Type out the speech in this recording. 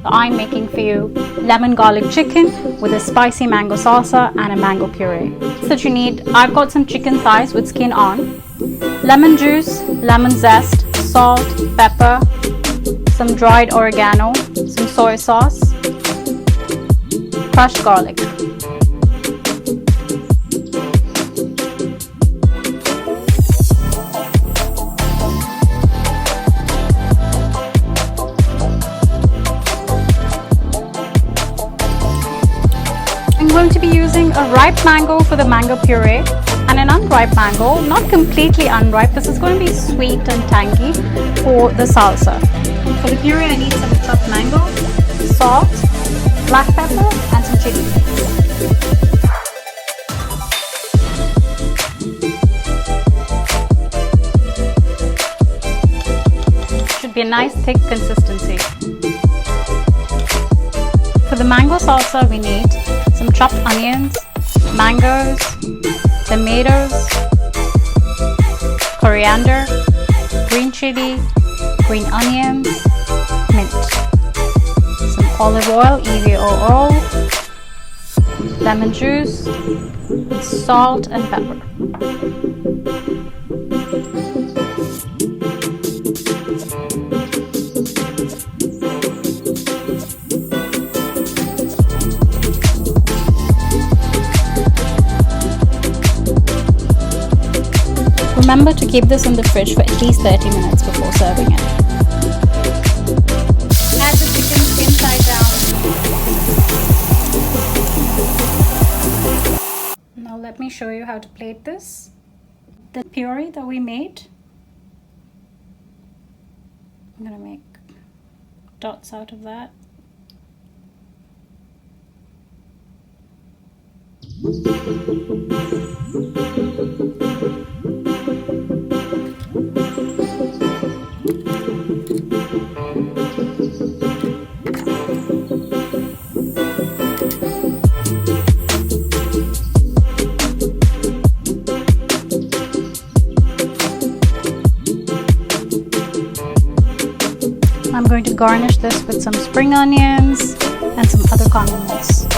I'm making for you lemon garlic chicken with a spicy mango salsa and a mango puree. That you need, I've got some chicken thighs with skin on, lemon juice, lemon zest, salt, pepper, some dried oregano, some soy sauce, crushed garlic. I'm going to be using a ripe mango for the mango puree and an unripe mango, not completely unripe. This is going to be sweet and tangy for the salsa. For the puree, I need some chopped mango, salt, black pepper, and some chili flakes. Should be a nice thick consistency. For the mango salsa, we need some chopped onions, mangoes, tomatoes, coriander, green chili, green onions, mint, some olive oil, EVOO, lemon juice, salt and pepper. Remember to keep this in the fridge for at least 30 minutes before serving it. Add the chicken skin side down. Now let me show you how to plate this. The puree that we made, I'm going to make dots out of that. I'm going to garnish this with some spring onions and some other condiments.